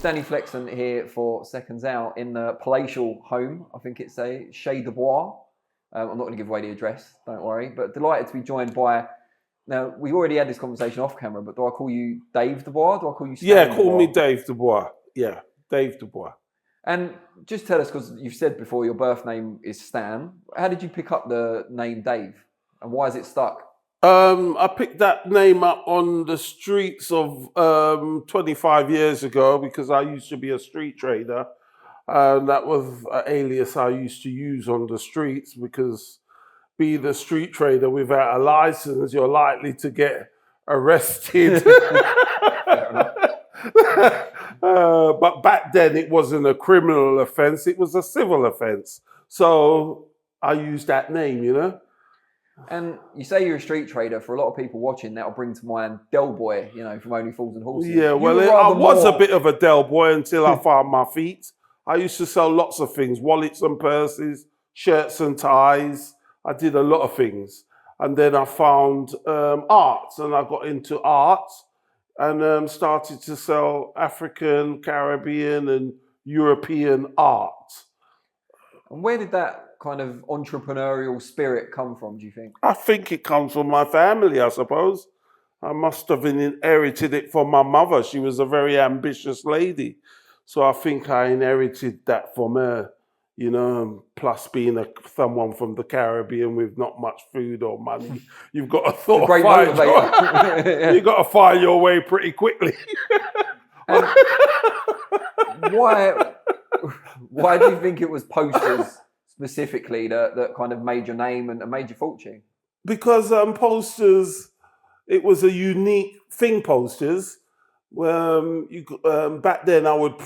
It's Danny Flexen here for Seconds Out in the palatial home. I think it's a Chez du Bois. I'm not going to give away the address, don't worry. But delighted to be joined by... Now, we already had this conversation off camera, but do I call you Dave Dubois? Do I call you Stan Yeah, call Dubois? me Dave Dubois. Yeah, Dave Dubois. And just tell us, because you've said before your birth name is Stan. How did you pick up the name Dave? And why is it stuck? I picked that name up on the streets of 25 years ago because I used to be a street trader. And that was an alias I used to use on the streets because being a street trader without a license, you're likely to get arrested. But back then it wasn't a criminal offence, it was a civil offence. So I used that name, you know. And you say you're a street trader. For a lot of people watching, that'll bring to mind Del Boy, you know, from Only Fools and Horses. Yeah, well, I was a bit of a Del Boy until I found my feet. I used to sell lots of things, wallets and purses, shirts and ties. I did a lot of things. And then I found art, and I got into art and started to sell African, Caribbean and European art. And where did that kind of entrepreneurial spirit come from, do you think? I think it comes from my family, I suppose. I must have inherited it from my mother. She was a very ambitious lady. So I think I inherited that from her, you know, plus being someone from the Caribbean with not much food or money. You've got to you've got to find your way pretty quickly. And why do you think it was posters specifically that kind of made your name and made your fortune? Because posters, it was a unique thing, posters. Back then I would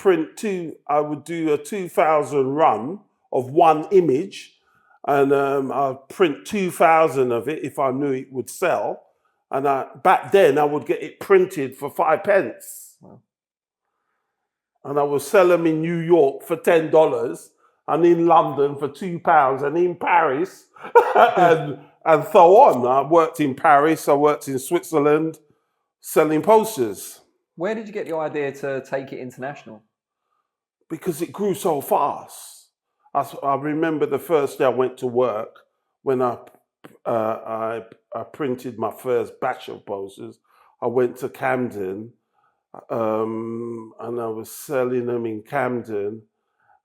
do a 2,000 run of one image, and I'd print 2,000 of it if I knew it would sell. And back then I would get it printed for 5 pence. Wow. And I would sell them in New York for $10, and in London for £2, and in Paris, and so on. I worked in Paris, I worked in Switzerland, selling posters. Where did you get the idea to take it international? Because it grew so fast. I remember the first day I went to work when I printed my first batch of posters. I went to Camden, and I was selling them in Camden.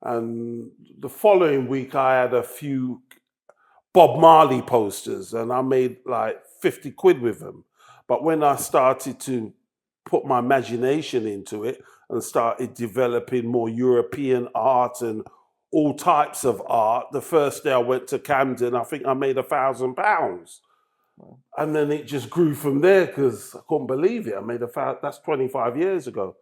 And the following week I had a few Bob Marley posters, and I made like 50 quid with them. But when I started to put my imagination into it and started developing more European art and all types of art, the first day I went to Camden, I think I made £1,000. Wow. And then it just grew from there because I couldn't believe it. I made that's 25 years ago.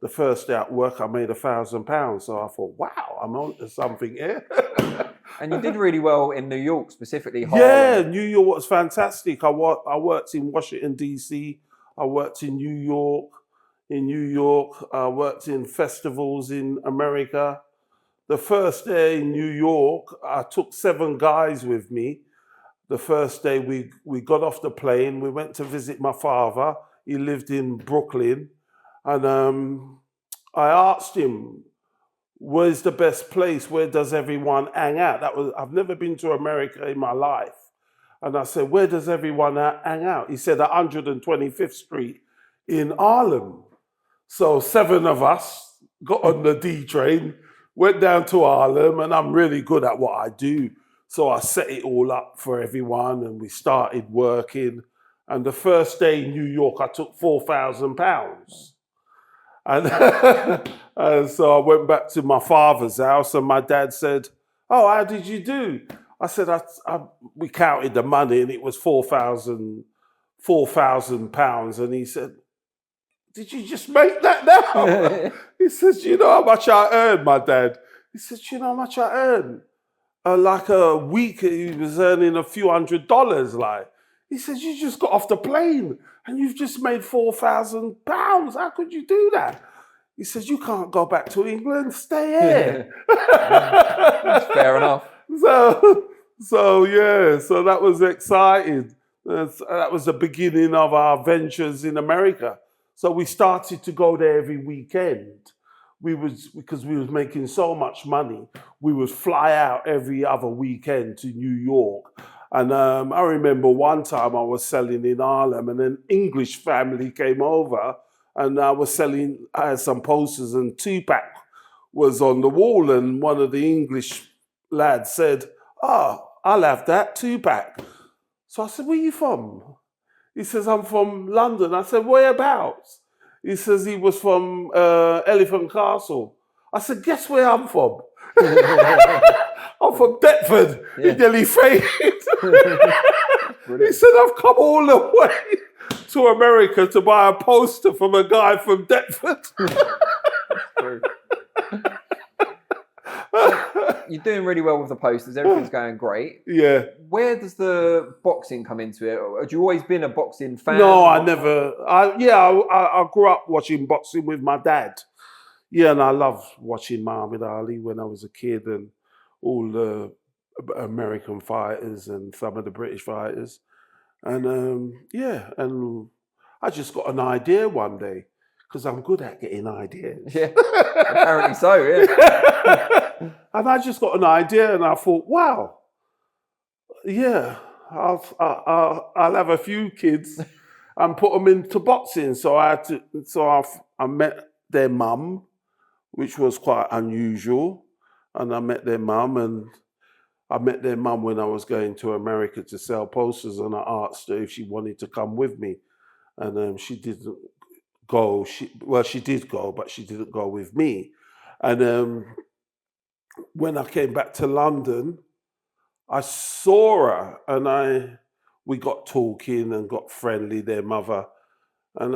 The first day at work, I made £1,000. So I thought, wow, I'm on to something here. And you did really well in New York, specifically Harlem. Yeah, New York was fantastic. I worked in Washington, D.C. I worked in New York. I worked in festivals in America. The first day in New York, I took 7 guys with me. The first day we got off the plane, we went to visit my father. He lived in Brooklyn. And I asked him, where's the best place? Where does everyone hang out? I've never been to America in my life. And I said, where does everyone hang out? He said, 125th Street in Harlem. So 7 of us got on the D train, went down to Harlem, and I'm really good at what I do. So I set it all up for everyone, and we started working. And the first day in New York, I took £4,000. And so I went back to my father's house, and my dad said, oh, how did you do? I said, we counted the money, and it was £4,000. And he said, did you just make that now? He says, you know how much I earned, my dad? He said, you know how much I earned? Like a week, he was earning a few $100s. Like, he says, you just got off the plane and you've just made £4,000. How could you do that? He says, you can't go back to England, stay here. That's fair enough. So that was exciting. That was the beginning of our ventures in America. So we started to go there every weekend. because we was making so much money, we would fly out every other weekend to New York. And I remember one time I was selling in Harlem, and an English family came over, and I had some posters, and Tupac was on the wall, and one of the English lads said, "Oh, I'll have that, Tupac." So I said, "Where are you from?" He says, "I'm from London." I said, "Whereabouts?" He says he was from Elephant Castle. I said, "Guess where I'm from?" "I'm from Deptford." Yeah. He nearly fainted. He said, "I've come all the way to America to buy a poster from a guy from Deptford." True. You're doing really well with the posters. Everything's going great. Yeah. Where does the boxing come into it? Have you always been a boxing fan? No, I never. I grew up watching boxing with my dad. Yeah, and I loved watching Muhammad Ali when I was a kid, and all the American fighters and some of the British fighters. And and I just got an idea one day, because I'm good at getting ideas. Yeah, apparently so, yeah. And I just got an idea, and I thought, wow, yeah, I'll have a few kids and put them into boxing. So I met their mum, which was quite unusual. And I met their mum, and I met their mum when I was going to America to sell posters, and I asked her if she wanted to come with me. And she didn't go. She did go, but she didn't go with me. And when I came back to London, I saw her, and we got talking and got friendly, their mother. And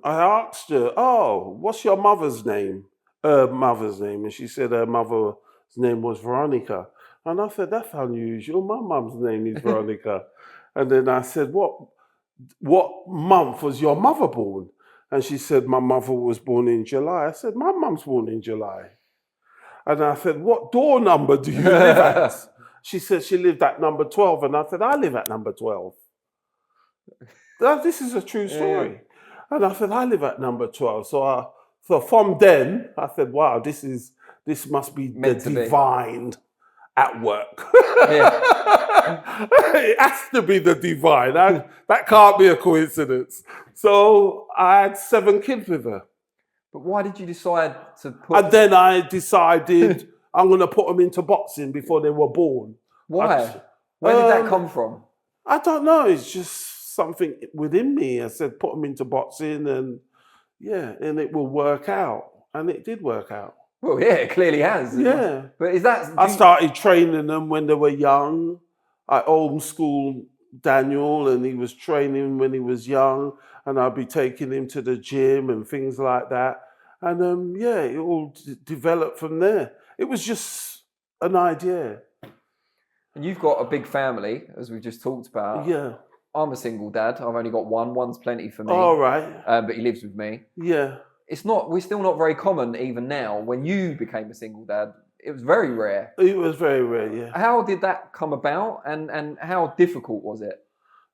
I asked her, "Oh, what's your mother's name?" Her mother's name. And she said her mother's name was Veronica. And I said, "That's unusual. My mum's name is Veronica." And then I said, what month was your mother born?" And she said, "My mother was born in July." I said, "My mum's born in July." And I said, "What door number do you live at?" She said she lived at number 12. And I said, "I live at number 12. This is a true story. Yeah. And I said, "I live at number 12. So from then, I said, "Wow, this must be the divine at work." Yeah. It has to be the divine. That can't be a coincidence. So I had 7 kids with her. But why did you decide to put... And then I decided I'm going to put them into boxing before they were born. Why? Where did that come from? I don't know. It's just something within me. I said, put them into boxing, and and it will work out. And it did work out. Well, yeah, it clearly has. Yeah. But is that... I started training them when they were young. I homeschooled Daniel, and he was training when he was young, and I'd be taking him to the gym and things like that. And it all developed from there. It was just an idea. And you've got a big family, as we've just talked about. Yeah. I'm a single dad. I've only got one. One's plenty for me. All right. But he lives with me. Yeah. We're still not very common even now. When you became a single dad, it was very rare. It was very rare, yeah. How did that come about, and how difficult was it?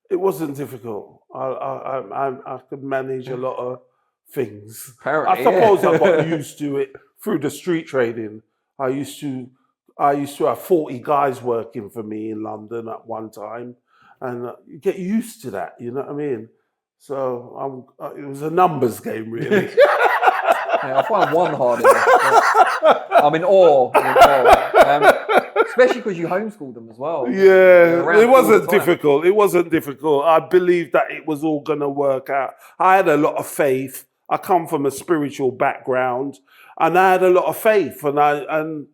It wasn't difficult. I could manage a lot of things. Apparently, I suppose I got used to it through the street trading. I used to have 40 guys working for me in London at one time, and you get used to that. You know what I mean? So it was a numbers game, really. Yeah, I find one hard enough. I'm in awe. Especially because you homeschooled them as well. Yeah, it wasn't difficult. It wasn't difficult. I believed that it was all going to work out. I had a lot of faith. I come from a spiritual background, and I had a lot of faith, and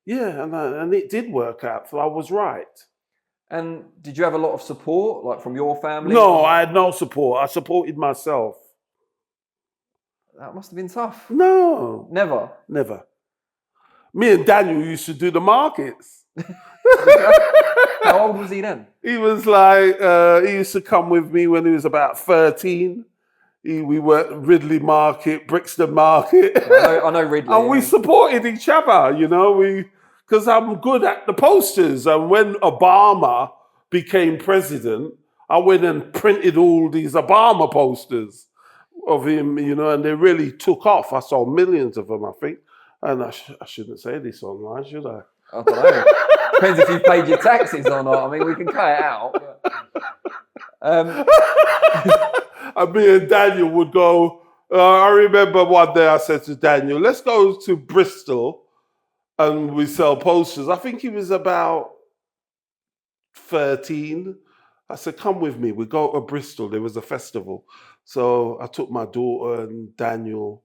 it did work out. So I was right. And did you have a lot of support, like from your family? No, I had no support. I supported myself. That must have been tough. No. Never. Me and Daniel used to do the markets. How old was he then? He was like, he used to come with me when he was about 13. We worked Ridley Market, Brixton Market. I know Ridley. And we supported each other, because I'm good at the posters. And when Obama became president, I went and printed all these Obama posters of him, and they really took off. I sold millions of them, I think. And I shouldn't say this online, should I? I don't know. Depends if you've paid your taxes or not. I mean, we can cut it out. But, And me and Daniel would go. I remember one day I said to Daniel, let's go to Bristol and we sell posters. I think he was about 13. I said, come with me. We go to Bristol. There was a festival. So I took my daughter and Daniel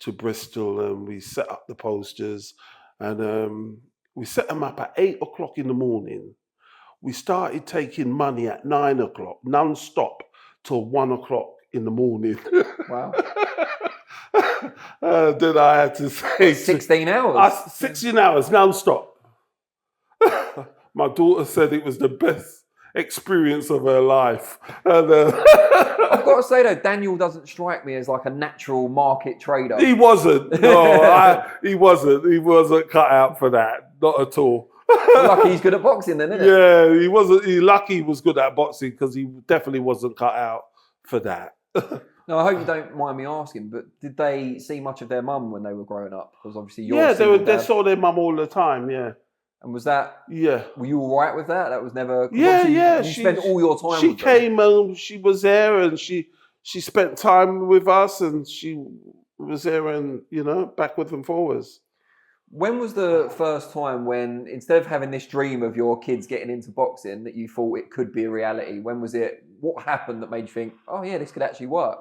to Bristol and we set up the posters. And we set them up at 8 o'clock in the morning. We started taking money at 9 o'clock, non-stop, till 1 o'clock in the morning. wow. Then I had to say... 16 hours? 16 hours, non-stop. My daughter said it was the best experience of her life. And, I've got to say though, Daniel doesn't strike me as like a natural market trader. He wasn't. No, he wasn't. He wasn't cut out for that. Not at all. Lucky he's good at boxing then, isn't it? Yeah, he wasn't. Lucky he was good at boxing because he definitely wasn't cut out for that. No, I hope you don't mind me asking, but did they see much of their mum when they were growing up? Because obviously you're they saw their mum all the time. Yeah. And was that? Yeah. Were you all right with that? That was never. Yeah. You spent all your time. She with came and she was there, and she spent time with us, and she was there, and backwards and forwards. When was the first time when, instead of having this dream of your kids getting into boxing, that you thought it could be a reality? When was it? What happened that made you think, oh yeah, this could actually work?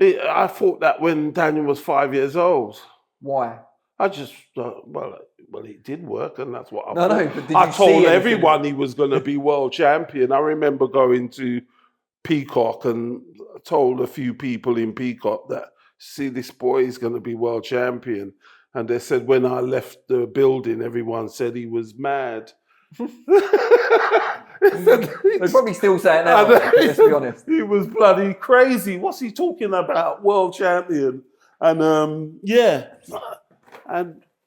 I thought that when Daniel was 5 years old. Why? I just well, it did work, and that's what I thought. No, but I told everyone he was going to be world champion. I remember going to Peacock and told a few people in Peacock that, see, this boy is going to be world champion. And they said when I left the building, everyone said he was mad. They probably still say it now, let's be honest. He was bloody crazy. What's he talking about? World champion. And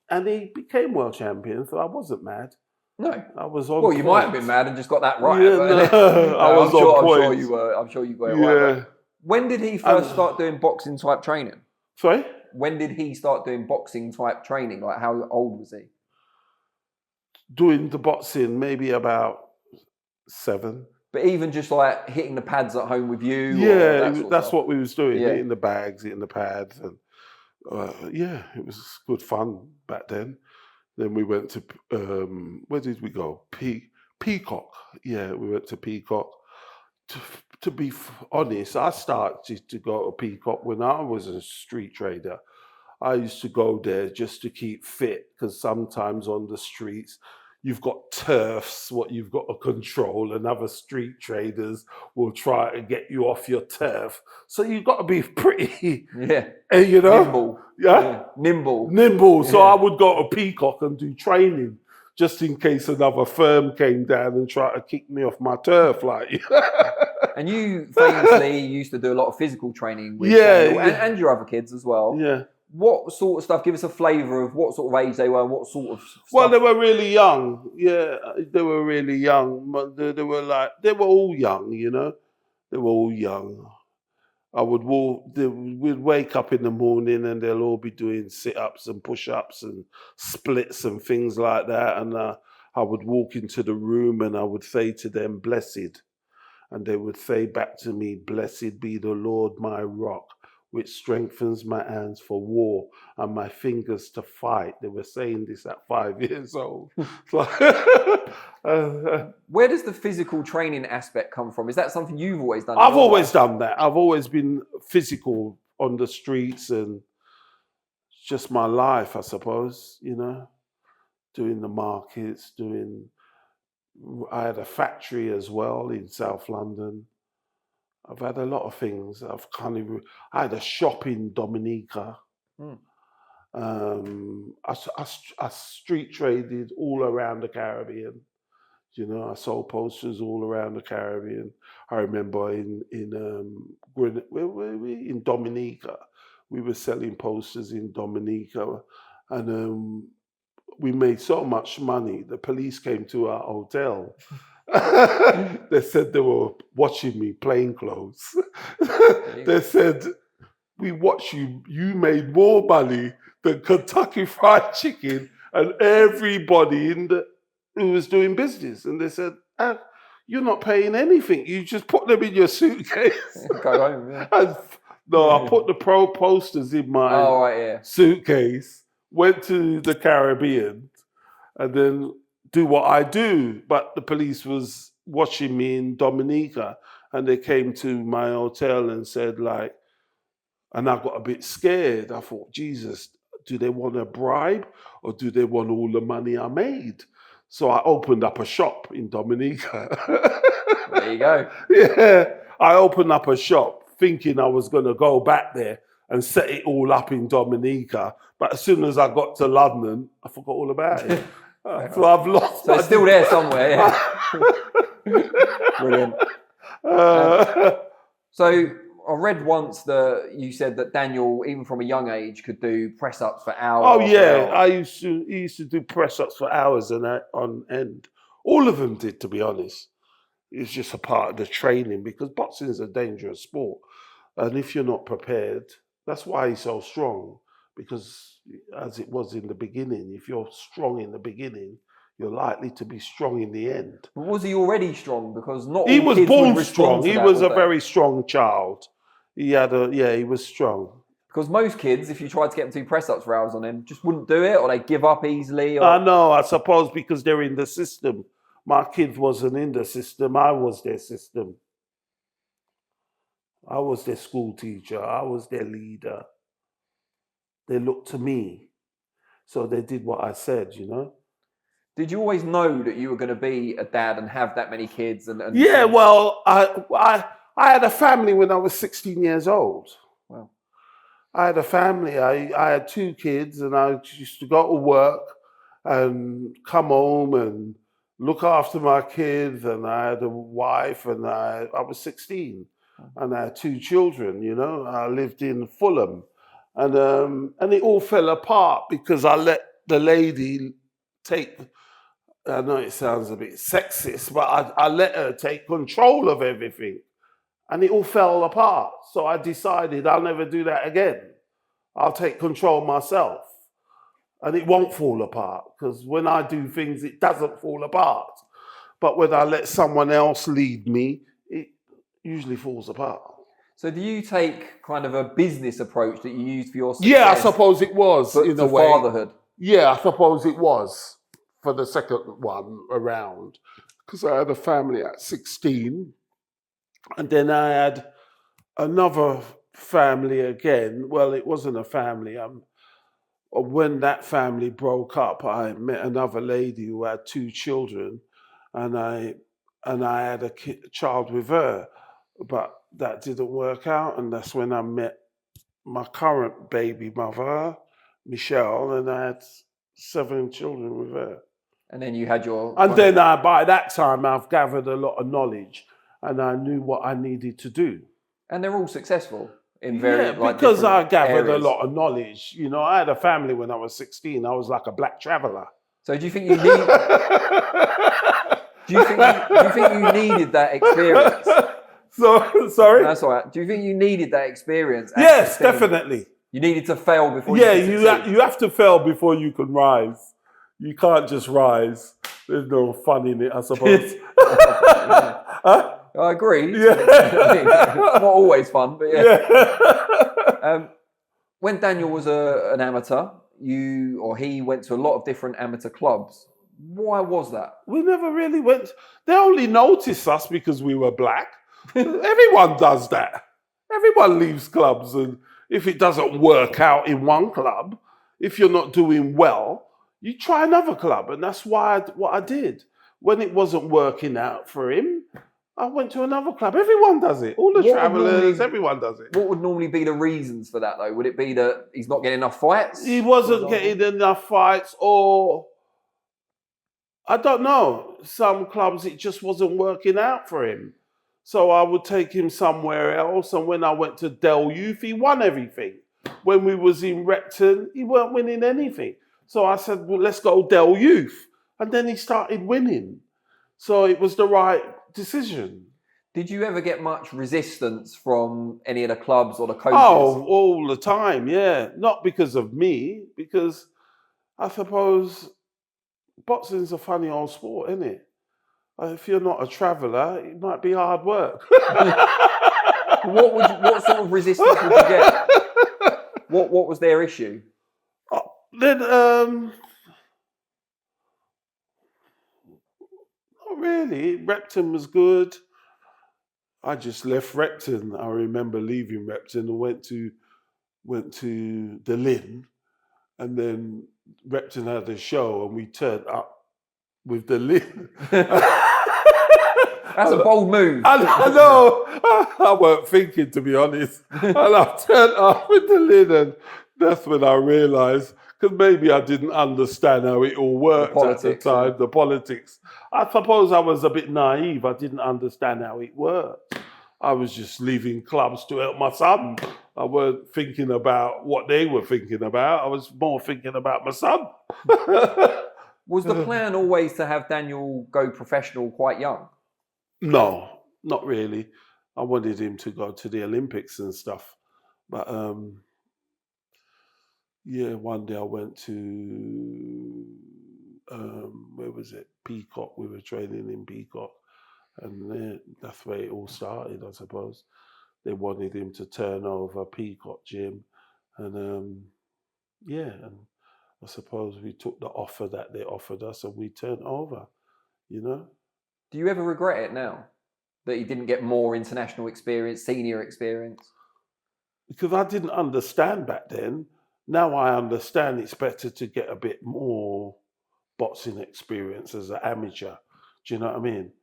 and he became world champion, so I wasn't mad. No. I was on Well, you might have been mad and just got that right. Yeah, I was on point. I'm sure you were right. When did he first start doing boxing type training? Sorry? When did he start doing boxing type training? Like, how old was he? Doing the boxing, maybe about 7. But even just like hitting the pads at home with you? Yeah, that's what we was doing, yeah. hitting the bags, hitting the pads. And it was good fun back then. Then we went to, where did we go? Peacock. Yeah, we went to Peacock. To be honest, I started to go to Peacock when I was a street trader. I used to go there just to keep fit, because sometimes on the streets, you've got turfs, what you've got to control, and other street traders will try to get you off your turf. So you've got to be pretty, nimble. Yeah? Nimble. So I would go to Peacock and do training, just in case another firm came down and tried to kick me off my turf. And you famously used to do a lot of physical training with Daniel and your other kids as well. Yeah. What sort of stuff? Give us a flavour of what sort of age they were and what sort of stuff. Well, they were really young. Yeah, they were really young. But they were all young, They were all young. I would we'd wake up in the morning and they'll all be doing sit-ups and push-ups and splits and things like that. And I would walk into the room and I would say to them, blessed. And they would say back to me, blessed be the Lord my rock, which strengthens my hands for war and my fingers to fight. They were saying this at 5 years old. Where does the physical training aspect come from? Is that something you've always done? I've always done that. I've always been physical on the streets, and it's just my life, I suppose, doing the markets, I had a factory as well in South London. I've had a lot of things. I had a shop in Dominica. I street traded all around the Caribbean. I sold posters all around the Caribbean. I remember in where were we? In Dominica. We were selling posters in Dominica, and we made so much money. The police came to our hotel. They said they were watching me plain clothes. They said, we watched you. You made more money the Kentucky Fried Chicken and everybody who was doing business. And they said, you're not paying anything. You just put them in your suitcase. Go home, yeah. I put the pro posters in my suitcase, went to the Caribbean, and then do what I do. But the police was watching me in Dominica, and they came to my hotel and said, like, and I got a bit scared. I thought, Jesus, do they want a bribe or do they want all the money I made? So I opened up a shop in Dominica. There you go. Yeah, I opened up a shop thinking I was going to go back there and set it all up in Dominica. But as soon as I got to London, I forgot all about it. So I've lost. So it's still there somewhere. Yeah. Brilliant. So I read once that you said that Daniel, even from a young age, could do press-ups for hours. Oh yeah, he used to do press-ups for hours on end. All of them did, to be honest. It's just a part of the training because boxing is a dangerous sport, and if you're not prepared, that's why he's so strong. Because as it was in the beginning, if you're strong in the beginning, you're likely to be strong in the end. But was he already strong? Because not all he was kids born would strong. to He that, was a would they? very strong child. He was strong. Because most kids, if you tried to get them to do press-ups for hours on end, just wouldn't do it, or they give up easily. Or... I know, I suppose because they're in the system. My kids wasn't in the system. I was their system. I was their school teacher. I was their leader. They looked to me. So they did what I said, you know. Did you always know that you were going to be a dad and have that many kids? And yeah, well, I had a family when I was 16 years old. Wow. I had a family. I had 2 kids, and I used to go to work and come home and look after my kids. And I had a wife, and I was 16, and I had 2 children. You know, I lived in Fulham, and it all fell apart because I let the lady take. I know it sounds a bit sexist, but I let her take control of everything. And it all fell apart. So I decided I'll never do that again. I'll take control myself. And it won't fall apart. Because when I do things, it doesn't fall apart. But when I let someone else lead me, it usually falls apart. So do you take kind of a business approach that you used for your success? Yeah, I suppose it was, in a way. Fatherhood? Yeah, I suppose it was for the second one around. Because I had a family at 16. And then I had another family again. Well, it wasn't a family. When that family broke up, I met another lady who had 2 children, and I had a child with her, but that didn't work out. And that's when I met my current baby mother, Michelle, and I had 7 children with her. And then you had your... And then by that time, I've gathered a lot of knowledge. And I knew what I needed to do. And they're all successful in very because I gathered areas. a lot of knowledge. You know, I had a family when I was 16. I was like a black traveller. So do you think you need... do you think you needed that experience? Sorry? That's all right. Do you think you needed that experience? Yes, definitely. You needed to fail before you could succeed. you have to fail before you can rise. You can't just rise. There's no fun in it, I suppose. Huh? I agree. Yeah. Not always fun, but yeah. When Daniel was an amateur, he went to a lot of different amateur clubs. Why was that? We never really went. They only noticed us because we were black. Everyone does that. Everyone leaves clubs, and if it doesn't work out in one club, if you're not doing well, you try another club, and that's what I did. When it wasn't working out for him, I went to another club. Everyone does it. All the travellers, everyone does it. What would normally be the reasons for that, though? Would it be that he's not getting enough fights? He wasn't getting enough fights, or I don't know. Some clubs, it just wasn't working out for him. So I would take him somewhere else. And when I went to Del Youth, he won everything. When we was in Repton, he weren't winning anything. So I said, well, let's go Del Youth. And then he started winning. So it was the right decision. Did you ever get much resistance from any of the clubs or the coaches? Oh, all the time, yeah. Not because of me, because I suppose boxing's a funny old sport, isn't it? If you're not a traveller, it might be hard work. What sort of resistance would you get? What was their issue? Then, not really. Repton was good. I just left Repton. I remember leaving Repton and went to the Lynn, and then Repton had a show, and we turned up with the Lynn. That's a bold move. I know. I weren't thinking, to be honest. And I turned up with the Lynn, and that's when I realised, because maybe I didn't understand how it all worked at the time, the politics. I suppose I was a bit naive. I didn't understand how it worked. I was just leaving clubs to help my son. I weren't thinking about what they were thinking about. I was more thinking about my son. Was the plan always to have Daniel go professional quite young? No, not really. I wanted him to go to the Olympics and stuff. But yeah, one day I went to, where was it? Peacock. We were training in Peacock. And that's where it all started, I suppose. They wanted him to turn over Peacock Gym. And yeah, and I suppose we took the offer that they offered us and we turned over, you know? Do you ever regret it now that you didn't get more international experience, senior experience? Because I didn't understand back then. Now I understand it's better to get a bit more boxing experience as an amateur. Do you know what I mean?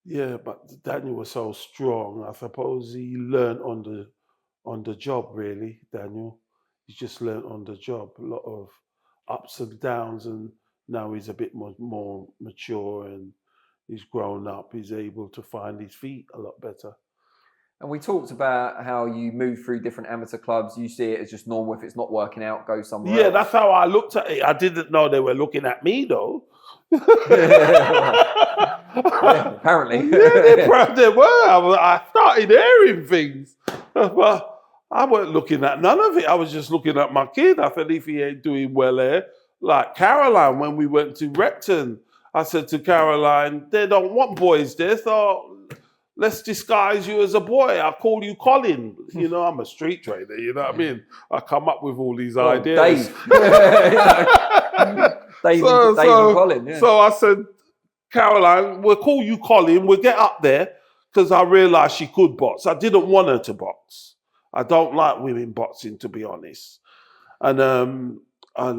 Yeah, but Daniel was so strong. I suppose he learned on the job, really, Daniel. He just learned on the job. A lot of ups and downs, and now he's a bit more mature and he's grown up. He's able to find his feet a lot better. And we talked about how you move through different amateur clubs. You see it as just normal. If it's not working out, go somewhere else. Yeah, that's how I looked at it. I didn't know they were looking at me, though. Yeah, apparently. Yeah, they were. I started hearing things. But I weren't looking at none of it. I was just looking at my kid. I said, if he ain't doing well there, like Caroline, when we went to Repton, I said to Caroline, they don't want boys there, so let's disguise you as a boy. I'll call you Colin. You know, I'm a street trader, you know what I mean? I come up with all these ideas. Dave and Colin, yeah. So I said, Caroline, we'll call you Colin. We'll get up there, because I realised she could box. I didn't want her to box. I don't like women boxing, to be honest. And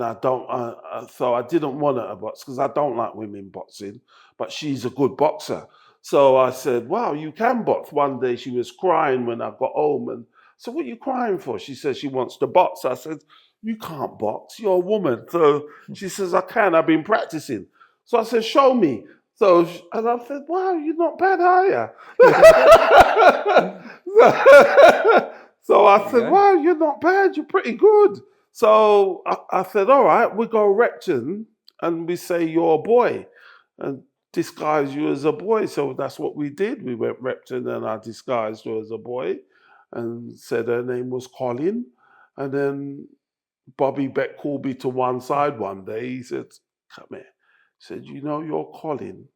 I don't. So I didn't want her to box because I don't like women boxing. But she's a good boxer. So I said, wow, you can box. One day she was crying when I got home, and I said, what are you crying for? She said she wants to box. I said, you can't box. You're a woman. So she says, I can. I've been practicing. So I said, show me. So, and I said, wow, you're not bad, are you? So I said, wow, you're not bad. You're pretty good. So I said, all right, we go Repton and we say you're a boy and disguise you as a boy. So that's what we did. We went Repton and I disguised her as a boy and said her name was Colin. And then Bobby Beck called me to one side one day. He said, come here. He said, you know, you're Colin.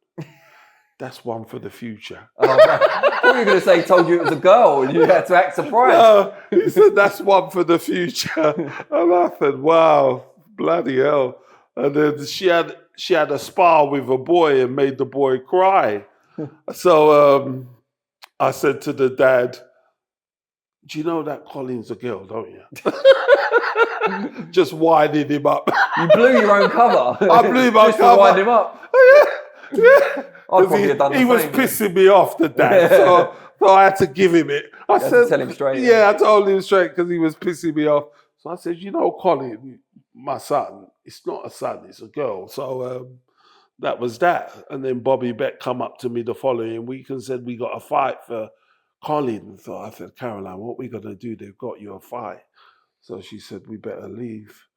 That's one for the future. I thought you were going to say, told you it was a girl and you had to act surprised. No, he said, that's one for the future. And I said, wow, bloody hell. And then she had a spar with a boy and made the boy cry. So I said to the dad, do you know that Colin's a girl, don't you? Just winding him up. You blew your own cover. I blew my just cover. To wind him up. Yeah. I'd probably have done the he was same. pissing me off, the dad. So I had to give him it. I said, tell him straight. Yeah, I told him straight because he was pissing me off. So I said, you know, Colin, my son, it's not a son, it's a girl. So that was that. And then Bobby Beck come up to me the following week and said, we got a fight for Colin. So I said, Caroline, what we going to do? They've got you a fight. So she said, we better leave.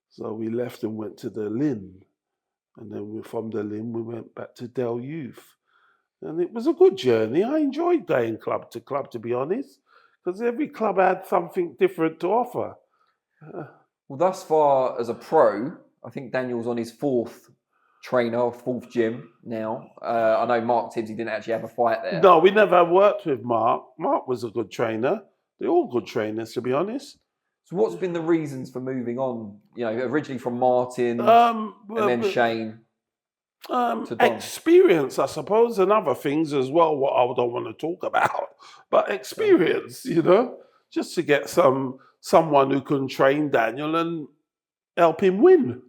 So we left and went to the Lynn. And then from the Lynn, we went back to Del Youth. And it was a good journey. I enjoyed going club to club, to be honest, because every club had something different to offer. Well, thus far as a pro, I think Daniel's on his fourth trainer or fourth gym now. I know Mark Tibbs, he didn't actually have a fight there. No, we never worked with Mark. Mark was a good trainer. They're all good trainers, to be honest. So what's been the reasons for moving on? You know, originally from Martin and then Shane to Don. Experience, I suppose, and other things as well, what I don't want to talk about. But experience, you know, just to get someone who can train Daniel and help him win.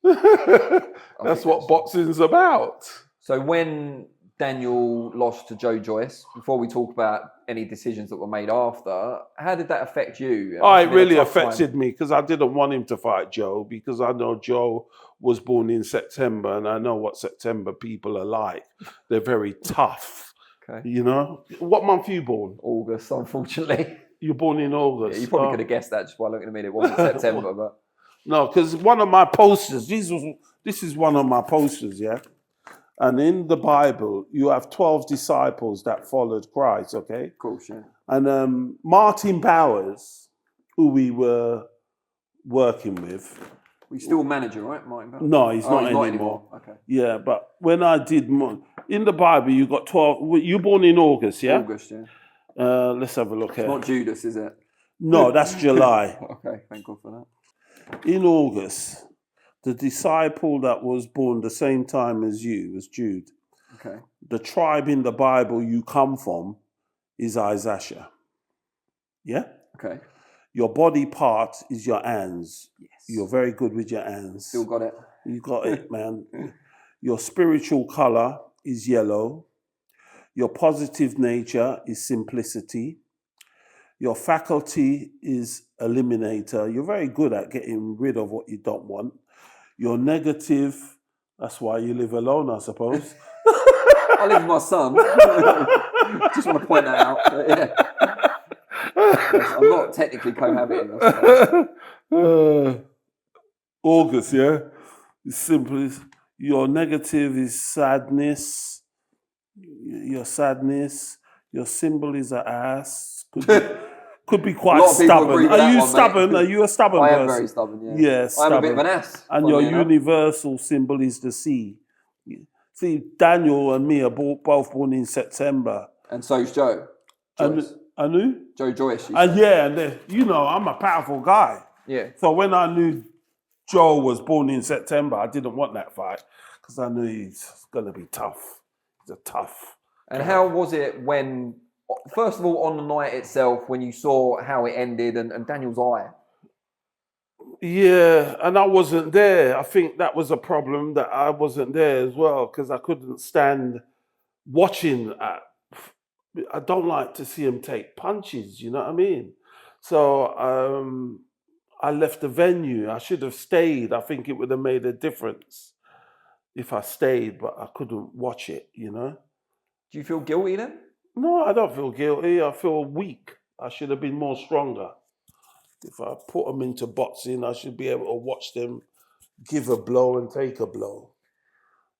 That's what boxing's about. So when Daniel lost to Joe Joyce, before we talk about any decisions that were made after, how did that affect you? It really affected me because I didn't want him to fight Joe, because I know Joe was born in September and I know what September people are like. They're very tough. Okay. You know? What month are you born? August, unfortunately. You're born in August. Yeah, you probably could have guessed that just by looking at me. It wasn't September, but... No, because one of my posters, this is one of my posters, yeah? And in the Bible, you have 12 disciples that followed Christ, okay? Of course, yeah. And Martin Bowers, who we were working with... He's still a manager, right, Martin Bowers? No, he's not anymore. Okay. Yeah, but when I did... In the Bible, you got 12... You're born in August, yeah? August, yeah. Let's have a look here. It's not Judas, is it? No, that's July. Okay, thank God for that. In August, the disciple that was born the same time as you was Jude. Okay. The tribe in the Bible you come from is Isaiah. Yeah? Okay. Your body part is your hands. Yes. You're very good with your hands. Still got it. You got it, man. Your spiritual color is yellow. Your positive nature is simplicity. Your faculty is eliminator. You're very good at getting rid of what you don't want. You're negative. That's why you live alone, I suppose. I live with my son. Just want to point that out. But yeah. Yes, I'm not technically cohabiting. August, yeah? It's simple. Your negative is sadness. Your sadness. Your symbol is an ass. Could be quite stubborn. Are you stubborn? Are you a stubborn person? I am very stubborn, yeah. Yeah, stubborn. I'm a bit of an ass. And your universal symbol is the sea. See, Daniel and me are both born in September. And so is Joe. And who? Joe Joyce. Yeah, and you know, I'm a powerful guy. Yeah. So when I knew Joe was born in September, I didn't want that fight because I knew he's going to be tough. He's a tough. And how was it when, first of all, on the night itself, when you saw how it ended and Daniel's eye? Yeah, and I wasn't there. I think that was a problem that I wasn't there as well because I couldn't stand watching. I don't like to see him take punches, you know what I mean? So I left the venue. I should have stayed. I think it would have made a difference if I stayed, but I couldn't watch it, you know? Do you feel guilty then? No, I don't feel guilty. I feel weak. I should have been more stronger. If I put them into boxing, I should be able to watch them give a blow and take a blow.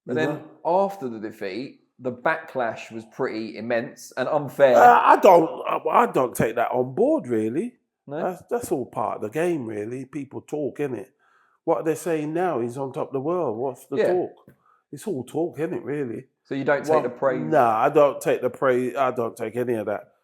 But then after the defeat, the backlash was pretty immense and unfair. I don't take that on board, really. No? That's all part of the game, really. People talk, innit? What they're saying now, he's on top of the world. What's the talk? It's all talk, innit, really? So you don't take the praise? Nah, I don't take the praise. I don't take any of that.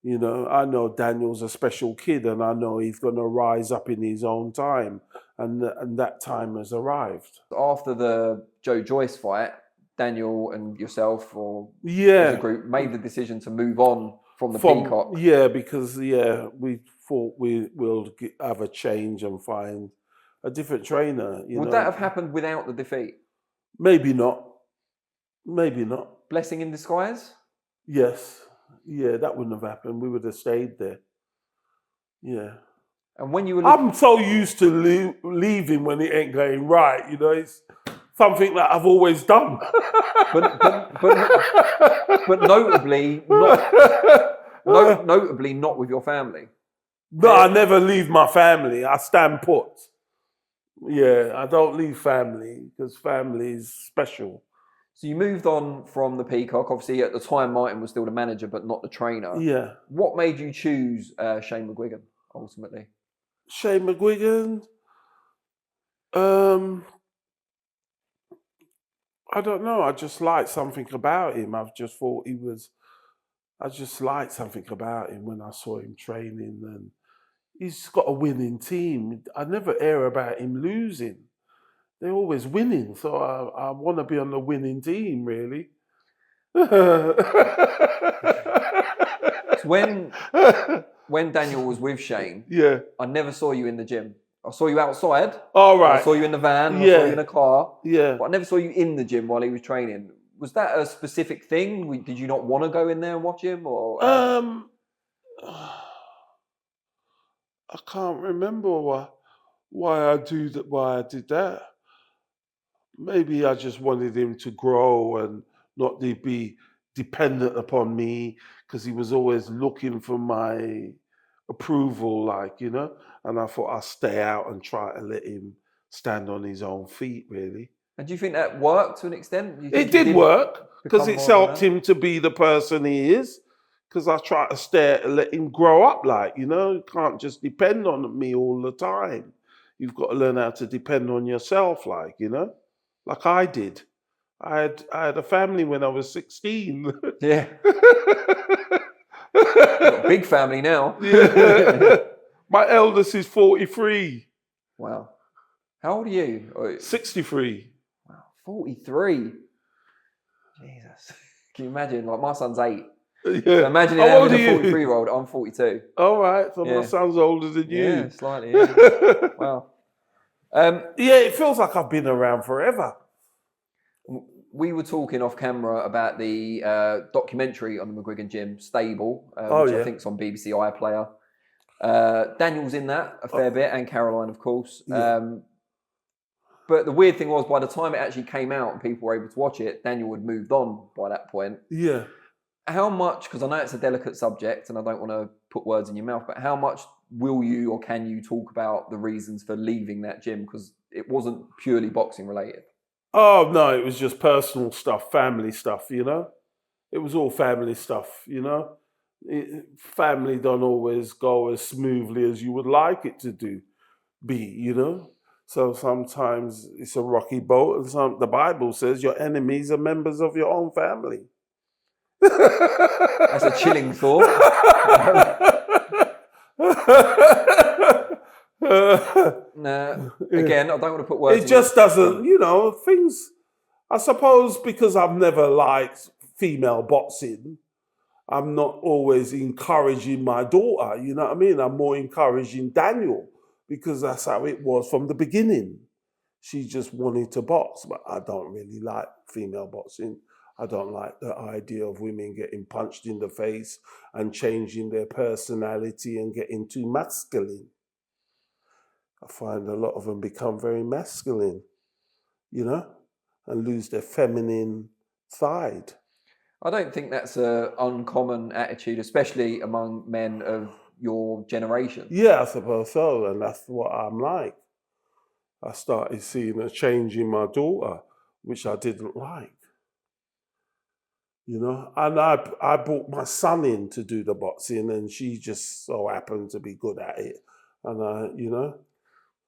You know, I know Daniel's a special kid and I know he's going to rise up in his own time. And that time has arrived. After the Joe Joyce fight, Daniel and yourself or as a group made the decision to move on from the Peacock. Yeah, because we thought we will have a change and find a different trainer. Would that have happened without the defeat? Maybe not. Maybe not. Blessing in disguise? Yes. Yeah, that wouldn't have happened. We would have stayed there. Yeah. And when you were I'm so used to leaving when it ain't going right, you know, it's something that I've always done. but notably not with your family. No, I never leave my family. I stand put. Yeah, I don't leave family because family is special. So you moved on from the Peacock. Obviously, at the time, Martin was still the manager, but not the trainer. Yeah. What made you choose Shane McGuigan, ultimately? Shane McGuigan, I don't know. I just liked something about him. I just liked something about him when I saw him training, and he's got a winning team. I never hear about him losing. They're always winning, so I want to be on the winning team, really. So when Daniel was with Shane, Yeah. I never saw you in the gym. I saw you outside. All right. I saw you in the van. I Yeah. saw you in a car. Yeah. But I never saw you in the gym while he was training. Was that a specific thing? Did you not want to go in there and watch him, or? I can't remember why I did that. Maybe I just wanted him to grow and not to be dependent upon me, because he was always looking for my approval, like, and I thought I'd stay out and try to let him stand on his own feet, really. And do you think that worked to an extent? It did work, because it's helped him to be the person he is, because I try to let him grow up, like, you can't just depend on me all the time. You've got to learn how to depend on yourself, like I did. I had a family when I was 16. Yeah. Got a big family now. Yeah. My eldest is 43. Wow. How old are you? 63. Wow, 43. Jesus. Can you imagine? Like, my son's 8. Yeah. So imagine having a 43-year-old. I'm 42. All right. So my son's older than you. Yeah, slightly. Yeah. Wow. Yeah, it feels like I've been around forever. We were talking off camera about the documentary on the McGuigan Gym, Stable, which I think is on BBC iPlayer. Daniel's in that a fair bit, and Caroline, of course. Yeah. But the weird thing was, by the time it actually came out and people were able to watch it, Daniel had moved on by that point. Yeah. How much, because I know it's a delicate subject and I don't want to put words in your mouth, but how much will you or can you talk about the reasons for leaving that gym? Because it wasn't purely boxing related. Oh, no, it was just personal stuff, family stuff, It was all family stuff, Family don't always go as smoothly as you would like it to be. So sometimes it's a rocky boat, and the Bible says your enemies are members of your own family. That's a chilling thought. No, again, I don't want to put words. It just doesn't, things. I suppose because I've never liked female boxing, I'm not always encouraging my daughter. You know what I mean? I'm more encouraging Daniel, because that's how it was from the beginning. She just wanted to box, but I don't really like female boxing. I don't like the idea of women getting punched in the face and changing their personality and getting too masculine. I find a lot of them become very masculine, and lose their feminine side. I don't think that's an uncommon attitude, especially among men of your generation. Yeah, I suppose so, and that's what I'm like. I started seeing a change in my daughter, which I didn't like. And I brought my son in to do the boxing, and she just so happened to be good at it. And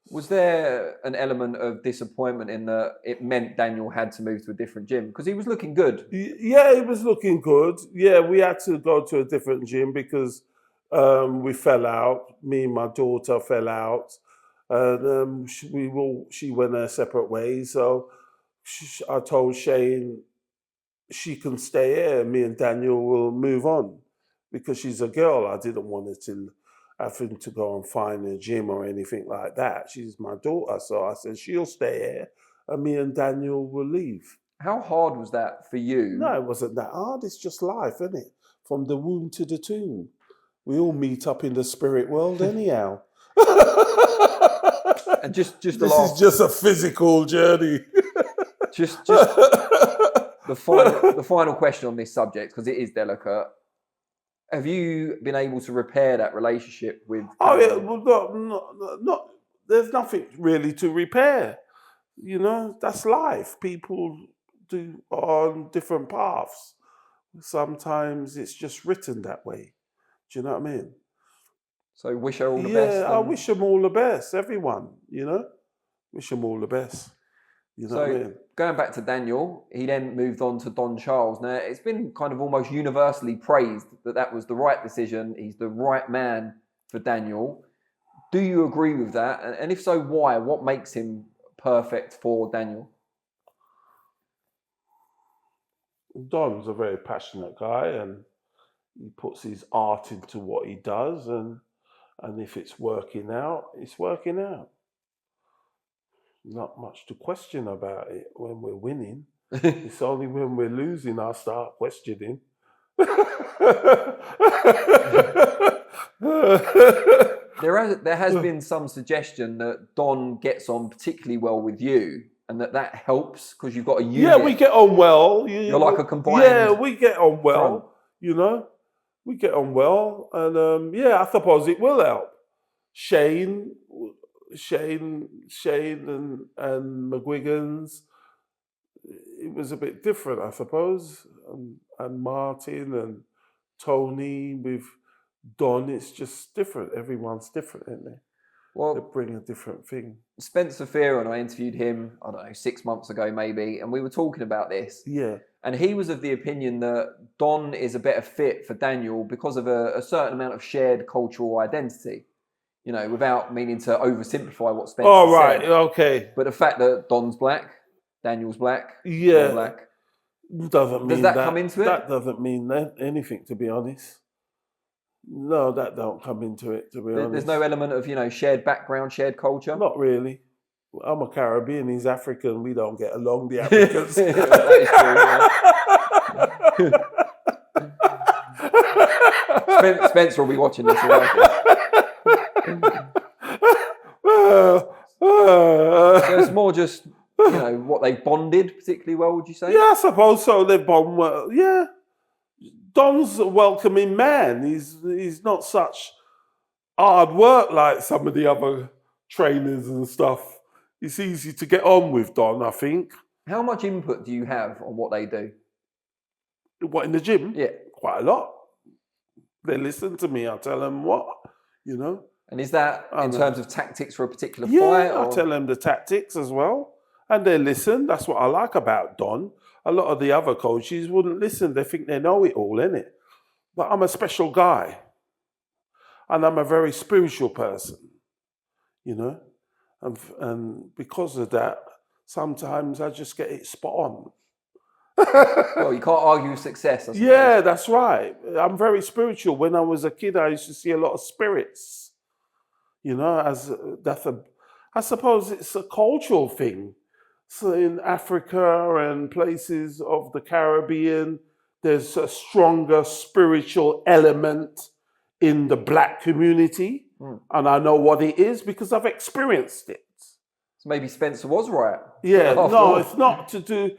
Was there an element of disappointment in that it meant Daniel had to move to a different gym? Because he was looking good. Yeah, he was looking good. Yeah, we had to go to a different gym because we fell out. Me and my daughter fell out. And she went her separate ways. So I told Shane she can stay here. Me and Daniel will move on, because she's a girl. I didn't want her to having to go and find a gym or anything like that. She's my daughter. So I said, she'll stay here and me and Daniel will leave. How hard was that for you? No, it wasn't that hard. It's just life, isn't it? From the womb to the tomb. We all meet up in the spirit world anyhow. And this is just a physical journey. just the final question on this subject, because it is delicate. Have you been able to repair that relationship with? Oh yeah, well, not. There's nothing really to repair. That's life. People on different paths. Sometimes it's just written that way. Do you know what I mean? So wish her all the best. Yeah, I wish them all the best, everyone, Wish them all the best. You know what I mean? Going back to Daniel, he then moved on to Don Charles. Now, it's been kind of almost universally praised that was the right decision. He's the right man for Daniel. Do you agree with that? And if so, why? What makes him perfect for Daniel? Don's a very passionate guy, and he puts his art into what he does, and if it's working out, it's working out. Not much to question about it when we're winning. It's only when we're losing I start questioning. There has been some suggestion that Don gets on particularly well with you, and that helps because you've got a unit. Yeah, we get on well. You're like a combined. Yeah, we get on well. Front. We get on well, and I suppose it will help. Shane and McGuigan's, it was a bit different, I suppose. And Martin and Tony with Don, it's just different. Everyone's different, isn't they? Well, they bring a different thing. Spencer Fearon, I interviewed him, I don't know, 6 months ago maybe, and we were talking about this. Yeah. And he was of the opinion that Don is a better fit for Daniel because of a certain amount of shared cultural identity. Without meaning to oversimplify what Spencer said. Oh, right, okay. But the fact that Don's black, Daniel's black, yeah, black, does that come into it? That doesn't mean anything, to be honest. No, that don't come into it, to be honest. There's no element of, shared background, shared culture? Not really. I'm a Caribbean, he's African, we don't get along, the Africans. That is true, Spencer will be watching this. So it's more just, what they bonded particularly well, would you say? Yeah, I suppose so. They bond well. Yeah. Don's a welcoming man. He's not such hard work like some of the other trainers and stuff. It's easy to get on with Don, I think. How much input do you have on what they do? What, in the gym? Yeah. Quite a lot. They listen to me. I tell them what, And is that in terms of tactics for a particular fight? Yeah, I tell them the tactics as well. And they listen. That's what I like about Don. A lot of the other coaches wouldn't listen. They think they know it all, innit? But I'm a special guy. And I'm a very spiritual person, And because of that, sometimes I just get it spot on. Well, you can't argue with success, I suppose. Yeah, that's right. I'm very spiritual. When I was a kid, I used to see a lot of spirits. I suppose it's a cultural thing. So in Africa and places of the Caribbean, there's a stronger spiritual element in the black community. And I know what it is because I've experienced it. So maybe Spencer was right. Yeah, no, it's not to do,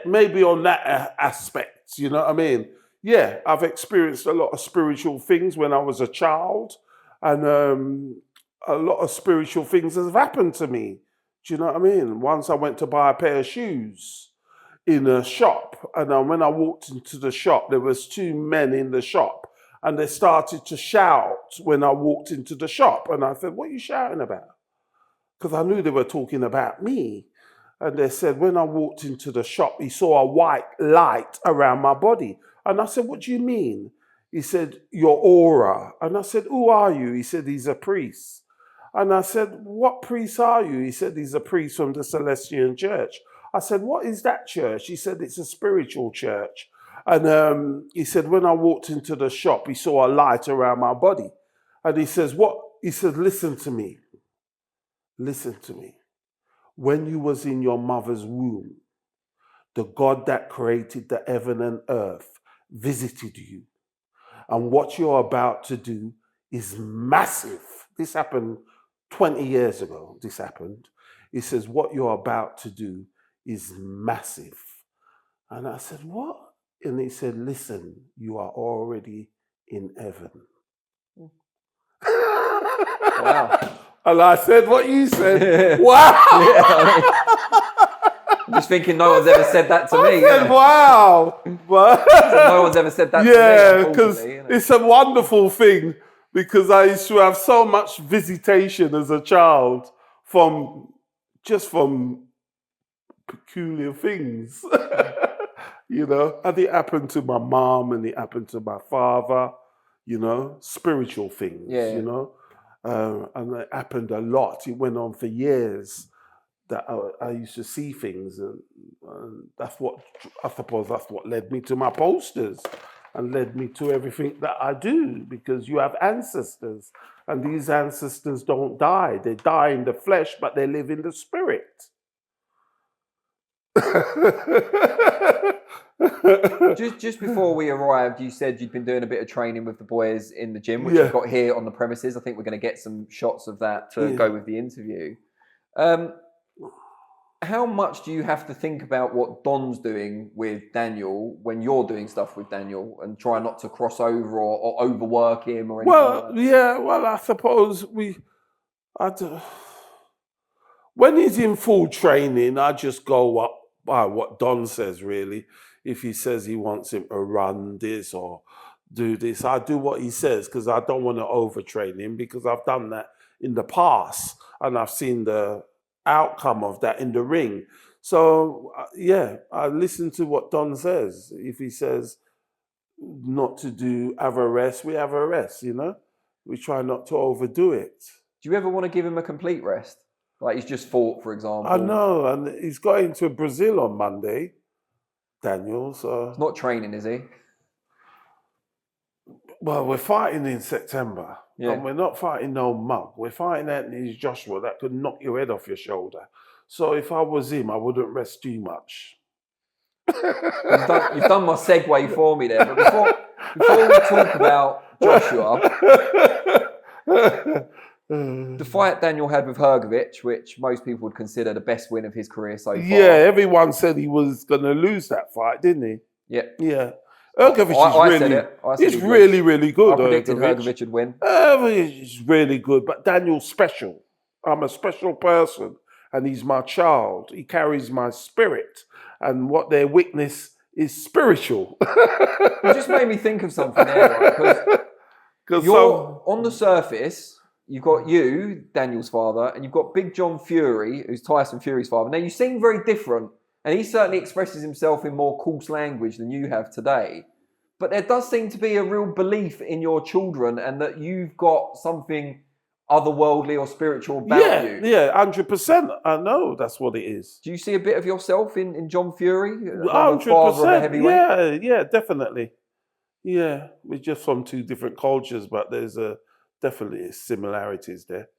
maybe on that aspect, you know what I mean? Yeah, I've experienced a lot of spiritual things when I was a child, and a lot of spiritual things have happened to me. Do you know what I mean? Once I went to buy a pair of shoes in a shop, and when I walked into the shop, there was two men in the shop, and they started to shout when I walked into the shop, and I said, "What are you shouting about?" Because I knew they were talking about me. And they said, when I walked into the shop, he saw a white light around my body. And I said, "What do you mean?" He said, "Your aura." And I said, "Who are you?" He said, "He's a priest." And I said, "What priest are you?" He said, "He's a priest from the Celestian Church." I said, "What is that church?" He said, "It's a spiritual church." And he said, when I walked into the shop, he saw a light around my body. And he says, "What?" He said, "Listen to me. Listen to me. When you was in your mother's womb, the God that created the heaven and earth visited you. And what you're about to do is massive." This happened 20 years ago. This happened. He says, "What you're about to do is massive." And I said, "What?" And he said, "Listen, you are already in heaven." Wow. And I said what you said. Wow. I'm just thinking no one's ever said that to me. said, Yeah. wow. No one's ever said that to me. Yeah, because Unfortunately, it's a wonderful thing, because I used to have so much visitation as a child from peculiar things. And it happened to my mom and it happened to my father, spiritual things, Yeah. and it happened a lot. It went on for years that I used to see things, and that's what, I suppose that's what led me to my posters and led me to everything that I do, because you have ancestors, and these ancestors don't die. They die in the flesh, but they live in the spirit. Just before we arrived, you said you'd been doing a bit of training with the boys in the gym, which Yeah. you've got here on the premises. I think we're going to get some shots of that to go with the interview. How much do you have to think about what Don's doing with Daniel when you're doing stuff with Daniel, and try not to cross over or overwork him or anything like that? Well, I suppose when he's in full training, I just go up by what Don says, really. If he says he wants him to run this or do this, I do what he says, because I don't want to overtrain him, because I've done that in the past and I've seen the outcome of that in the ring. So, I listen to what Don says. If he says not to have a rest, we have a rest, We try not to overdo it. Do you ever want to give him a complete rest? Like he's just fought, for example. I know, and he's going to Brazil on Monday, Daniel, so... He's not training, is he? Well, we're fighting in September, and we're not fighting no mug. We're fighting Anthony Joshua that could knock your head off your shoulder. So if I was him, I wouldn't rest too much. You've done my segue for me there. But before we talk about Joshua, the fight Daniel had with Hrgović, which most people would consider the best win of his career so far. Yeah, everyone said he was going to lose that fight, didn't he? Yeah. Yeah. Hrgović is really, really good. I predicted Hrgović would win. He's really good, but Daniel's special. I'm a special person, and he's my child. He carries my spirit, and what they witness is spiritual. It just made me think of something there, right? Because on the surface, you've got you, Daniel's father, and you've got Big John Fury, who's Tyson Fury's father. Now, you seem very different, and he certainly expresses himself in more coarse language than you have today. But there does seem to be a real belief in your children, and that you've got something otherworldly or spiritual about you. Yeah, 100%. I know that's what it is. Do you see a bit of yourself in John Fury? 100%. Yeah, definitely. Yeah, we're just from two different cultures, but there's definitely similarities there.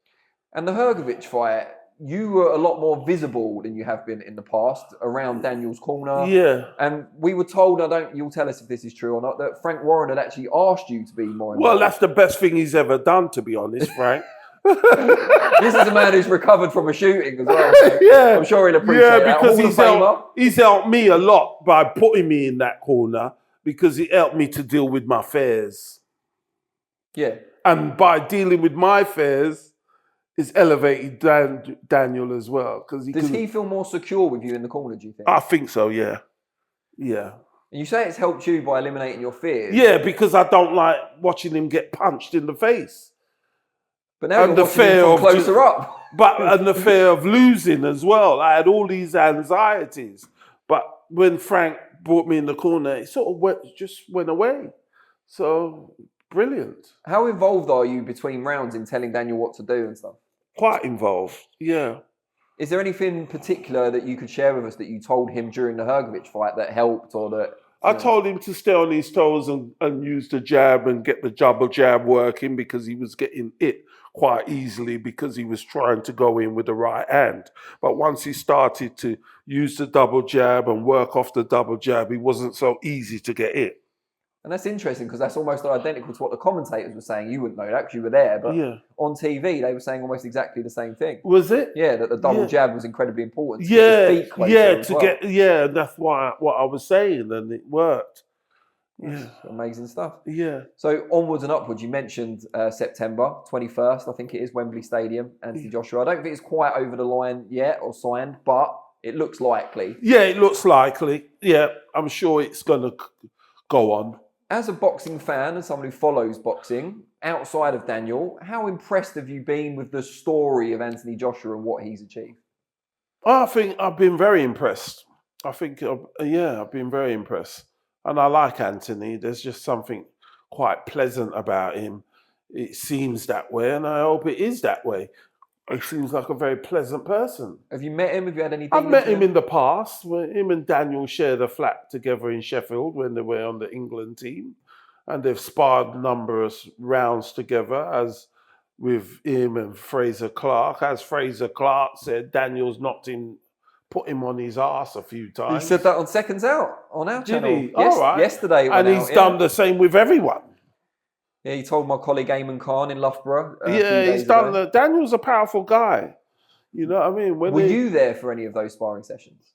And the Hrgović fight, you were a lot more visible than you have been in the past around Daniel's corner. Yeah. And we were told, you'll tell us if this is true or not, that Frank Warren had actually asked you to be more involved. Well, that's the best thing he's ever done, to be honest, Frank. This is a man who's recovered from a shooting as well. So yeah. I'm sure he'll appreciate that. Because he's helped me a lot by putting me in that corner, because he helped me to deal with my fears. Yeah. And by dealing with my fears, it's elevated Daniel as well. Does he feel more secure with you in the corner, do you think? I think so, yeah. Yeah. And you say it's helped you by eliminating your fears. Yeah, because I don't like watching him get punched in the face. But now you're watching him from closer up. And the fear of losing as well. I had all these anxieties. But when Frank brought me in the corner, it sort of just went away. So, brilliant. How involved are you between rounds in telling Daniel what to do and stuff? Quite involved, yeah. Is there anything particular that you could share with us that you told him during the Hrgović fight that helped, or that... I told him to stay on his toes and use the jab and get the double jab working, because he was getting hit quite easily because he was trying to go in with the right hand. But once he started to use the double jab and work off the double jab, he wasn't so easy to get hit. And that's interesting, because that's almost identical to what the commentators were saying. You wouldn't know that because you were there, but on TV they were saying almost exactly the same thing. Was it? Yeah, that the double jab was incredibly important. That's what I was saying, and it worked. Yeah, amazing stuff. Yeah. So onwards and upwards. You mentioned September 21st, I think it is, Wembley Stadium, Anthony Joshua. I don't think it's quite over the line yet or signed, but it looks likely. Yeah, it looks likely. Yeah, I'm sure it's going to go on. As a boxing fan and someone who follows boxing, outside of Daniel, how impressed have you been with the story of Anthony Joshua and what he's achieved? I think I've been very impressed. I've been very impressed. And I like Anthony. There's just something quite pleasant about him. It seems that way, and I hope it is that way. He seems like a very pleasant person. Have you met him? Have you had any I've dealings met with him in the past. When him and Daniel shared a flat together in Sheffield when they were on the England team. And they've sparred numerous rounds together, as with him and Fraser Clark. As Fraser Clark said, Daniel's put him on his arse a few times. He said that on Seconds Out on our channel. Did he? All right. Yesterday. And he's done the same with everyone. Yeah, he told my colleague Eamon Khan in Loughborough. He's done that. Daniel's a powerful guy. You know what I mean? Were you there for any of those sparring sessions?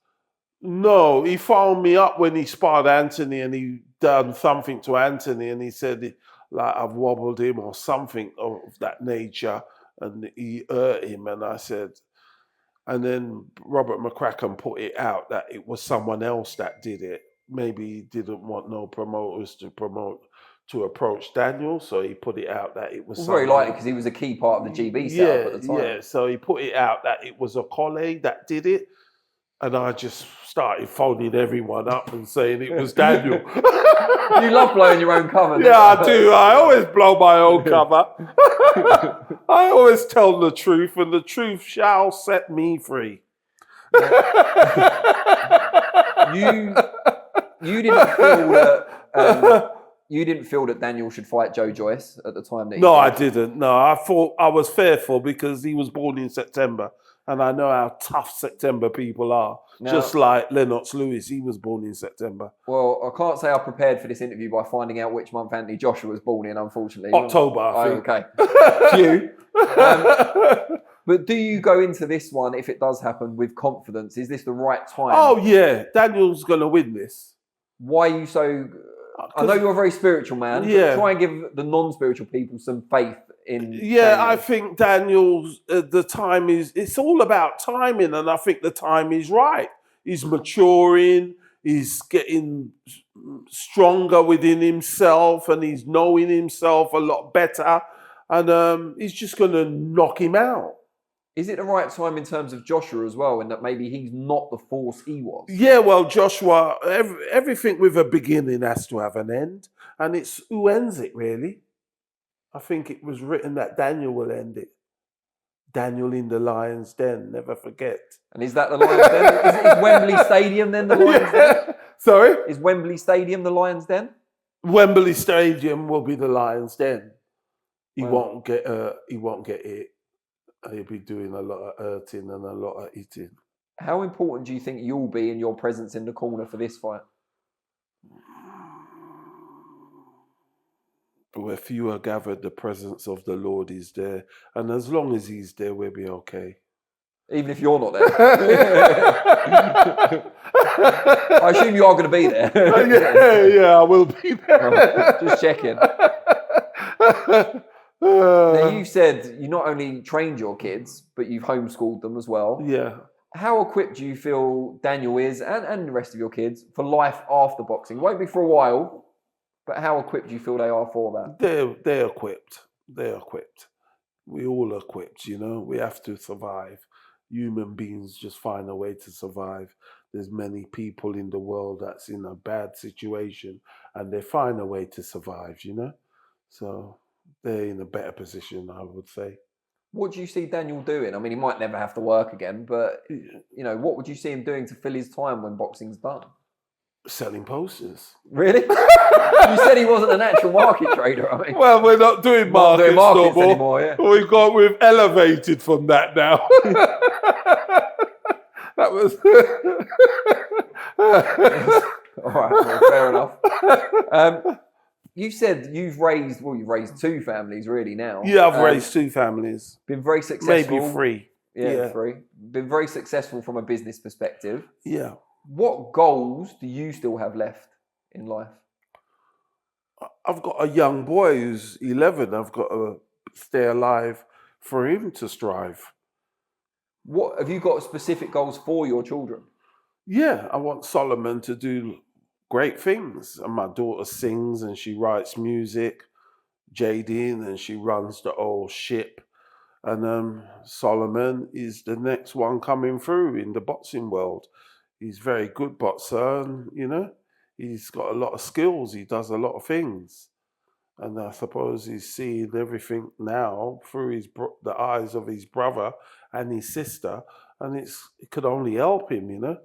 No, he phoned me up when he sparred Anthony, and he done something to Anthony, and he said, like, I've wobbled him or something of that nature, and he hurt him. And I said, and then Robert McCracken put it out that it was someone else that did it. Maybe he didn't want no promoters to approach Daniel, so he put it out that it was very likely because he was a key part of the GB setup at the time. Yeah, so he put it out that it was a colleague that did it, and I just started phoning everyone up and saying it was Daniel. You love blowing your own cover. Yeah, I do. I always blow my own cover. I always tell the truth, and the truth shall set me free. You didn't feel that you didn't feel that Daniel should fight Joe Joyce at the time that he No, I didn't. No, I thought I was fearful because he was born in September, and I know how tough September people are. Now, just like Lennox Lewis, he was born in September. Well, I can't say I prepared for this interview by finding out which month Anthony Joshua was born in, unfortunately. October, I think. Okay. Phew. But do you go into this one, if it does happen, with confidence? Is this the right time? Oh, yeah. Daniel's going to win this. Why are you so... I know you're a very spiritual man, but try and give the non-spiritual people some faith in... Yeah, Daniel. I think Daniel's... the time is... It's all about timing, and I think the time is right. He's maturing, he's getting stronger within himself, and he's knowing himself a lot better, and he's just going to knock him out. Is it the right time in terms of Joshua as well, in that maybe he's not the force he was? Yeah, well, Joshua, everything with a beginning has to have an end. And it's who ends it, really. I think it was written that Daniel will end it. Daniel in the Lion's Den, never forget. And is that the Lion's Den? Is Wembley Stadium then the Lion's Den? Sorry? Is Wembley Stadium the Lion's Den? Wembley Stadium will be the Lion's Den. He won't get it. He'll be doing a lot of hurting and a lot of eating. How important do you think you'll be in your presence in the corner for this fight? Where few are gathered, the presence of the Lord is there. And as long as he's there, we'll be okay. Even if you're not there? I assume you are going to be there. Yeah, I will be there. Just checking. Now, you said you not only trained your kids, but you've homeschooled them as well. Yeah. How equipped do you feel Daniel is, and the rest of your kids, for life after boxing? It won't be for a while, but how equipped do you feel they are for that? They're equipped. They're equipped. We all are equipped, you know. We have to survive. Human beings just find a way to survive. There's many people in the world that's in a bad situation, and they find a way to survive, you know. So... they're in a better position, I would say. What do you see Daniel doing? I mean, he might never have to work again, but, you know, what would you see him doing to fill his time when boxing's done? Selling posters. Really? You said he wasn't a natural market trader, I mean. Well, we're not doing markets no more. Anymore, yeah. We've elevated from that now. That was... All right, well, fair enough. You said you've raised two families really now. Yeah, I've raised two families. Been very successful. Maybe three. Yeah, three. Been very successful from a business perspective. Yeah. What goals do you still have left in life? I've got a young boy who's 11. I've got to stay alive for him to strive. What have you got specific goals for your children? Yeah, I want Solomon to do great things. And my daughter sings and she writes music. Jadine, and she runs the old ship. And Solomon is the next one coming through in the boxing world. He's a very good boxer, and he's got a lot of skills. He does a lot of things, and I suppose he's seeing everything now through the eyes of his brother and his sister, and it could only help him.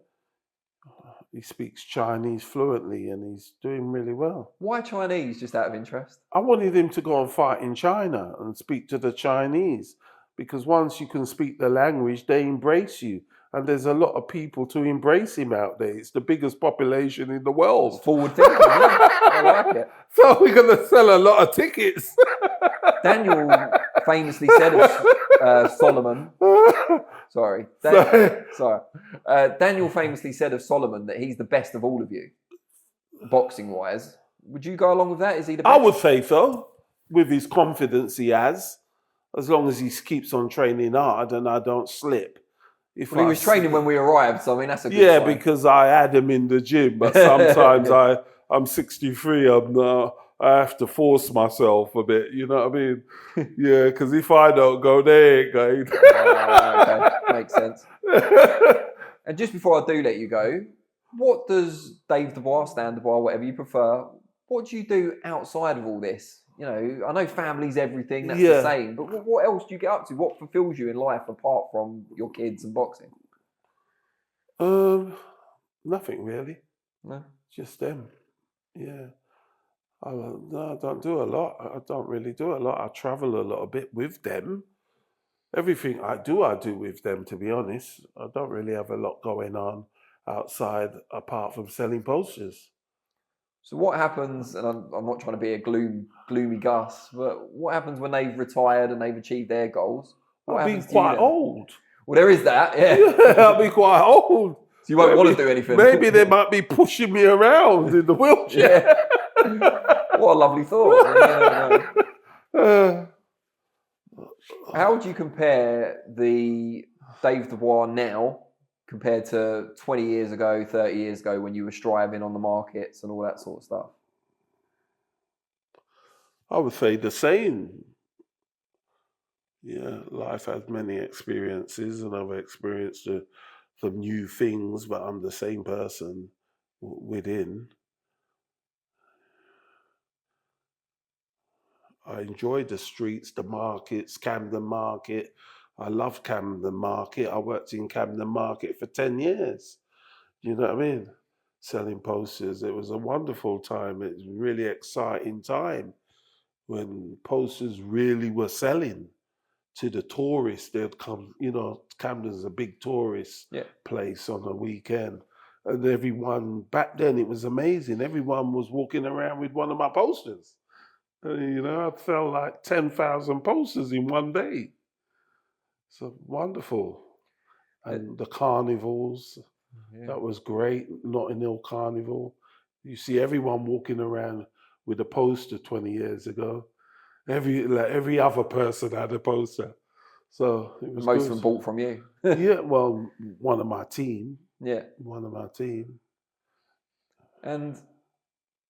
He speaks Chinese fluently, and he's doing really well. Why Chinese, just out of interest? I wanted him to go and fight in China and speak to the Chinese, because once you can speak the language, they embrace you. And there's a lot of people to embrace him out there. It's the biggest population in the world. It's forward thinking, yeah. I like it. So we're going to sell a lot of tickets. Daniel famously said of Solomon, sorry. Daniel famously said of Solomon that he's the best of all of you, boxing-wise. Would you go along with that? Is he the best? I would say so, with his confidence he has, as long as he keeps on training hard and I don't slip. Well, he was training when we arrived, so I mean, that's a good sign. Because I had him in the gym, but sometimes I'm 63, I have to force myself a bit, you know what I mean? Yeah, because if I don't go, they ain't going. Okay, makes sense. And just before I do let you go, what does Dave Dubois, Stan Dubois, whatever you prefer, what do you do outside of all this? I know family's everything, that's the same, but what else do you get up to? What fulfills you in life apart from your kids and boxing? Nothing really. No? Just them. Yeah. I don't do a lot. I don't really do a lot. I travel a little bit with them. Everything I do with them, to be honest. I don't really have a lot going on outside apart from selling posters. So what happens, and I'm not trying to be a gloomy Gus, but what happens when they've retired and they've achieved their goals? I'll be quite old. Well, there is that, yeah. I'll be quite old. So you won't want to do anything. Maybe they might be pushing me around in the wheelchair. What a lovely thought. How would you compare the Dave Dubois now compared to 20 years ago, 30 years ago, when you were striving on the markets and all that sort of stuff? I would say the same. Yeah, life has many experiences, and I've experienced some new things, but I'm the same person within. I enjoy the streets, the markets, Camden Market. I love Camden Market. I worked in Camden Market for 10 years. You know what I mean? Selling posters. It was a wonderful time. It was a really exciting time when posters really were selling to the tourists. They'd come, Camden's a big tourist place on the weekend. And everyone, back then it was amazing. Everyone was walking around with one of my posters. I'd sell like 10,000 posters in one day. So wonderful. And the carnivals, that was great. Notting Hill Carnival. You see everyone walking around with a poster 20 years ago. Every other person had a poster. So it was most of them bought from you. Yeah, well, one of my team. Yeah. One of my team. And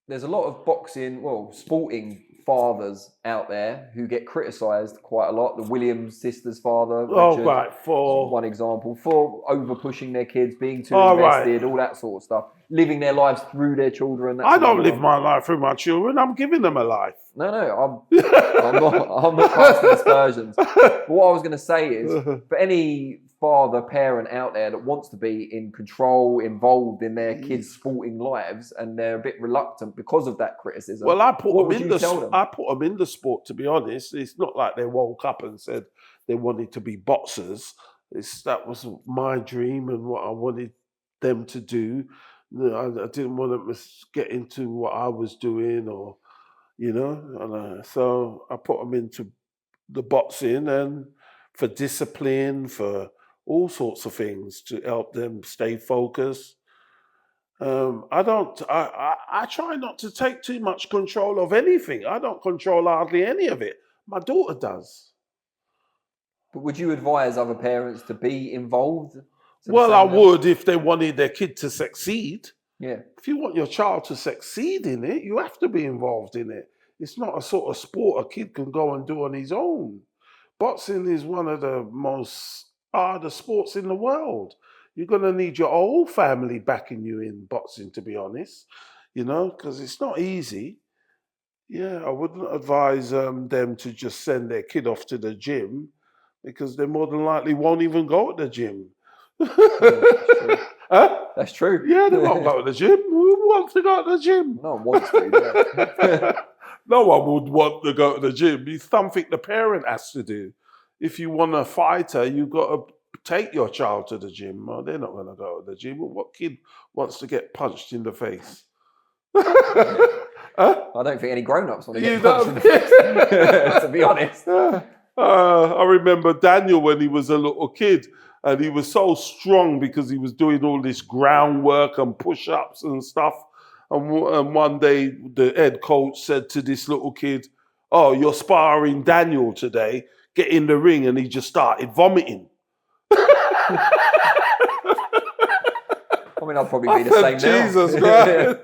there's a lot of sporting fathers out there who get criticised quite a lot. The Williams sisters' father, Richard, for one example, for over pushing their kids, being too invested, all that sort of stuff, living their lives through their children. I don't live my life through my children. I'm giving them a life. No, I'm not casting aspersions. But what I was going to say is, for any father, parent out there that wants to be in control, involved in their kids' sporting lives, and they're a bit reluctant because of that criticism. Well, I put them in the sport, to be honest. It's not like they woke up and said they wanted to be boxers. That was my dream and what I wanted them to do. I didn't want them to get into what I was doing, or so I put them into the boxing and for discipline, for all sorts of things to help them stay focused. I try not to take too much control of anything. I don't control hardly any of it. My daughter does. But would you advise other parents to be involved? to the Well, same I level? would if they wanted their kid to succeed. Yeah. If you want your child to succeed in it, you have to be involved in it. It's not a sort of sport a kid can go and do on his own. Boxing is one of the most hardest sports in the world. You're going to need your whole family backing you in boxing, to be honest, because it's not easy. Yeah, I wouldn't advise them to just send their kid off to the gym because they more than likely won't even go to the gym. Huh? That's true. Yeah, they won't go to the gym. Who wants to go to the gym? No one wants to. Yeah. No one would want to go to the gym. It's something the parent has to do. If you want a fighter, you've got to take your child to the gym. Well, they're not going to go to the gym. What kid wants to get punched in the face? Huh? I don't think any grown-ups want to You get punched in the face, to be honest. I remember Daniel when he was a little kid, and he was so strong because he was doing all this groundwork and push-ups and stuff. And one day the head coach said to this little kid, "Oh, you're sparring Daniel today. Get in the ring." And he just started vomiting. I mean, I'd probably be the same now. Jesus Christ.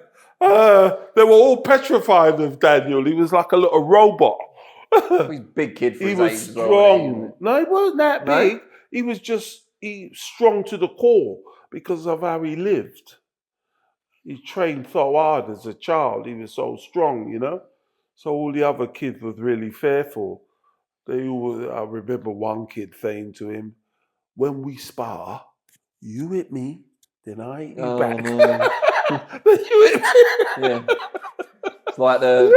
They were all petrified of Daniel. He was like a little robot. He's a big kid for He his was age as strong. well, wasn't he? No, he wasn't that No? big. He was just strong to the core because of how he lived. He trained so hard as a child. He was so strong, So all the other kids was really fearful. I remember one kid saying to him, "When we spar, you hit me, then I hit you back." No. Then you hit me. Yeah. It's like the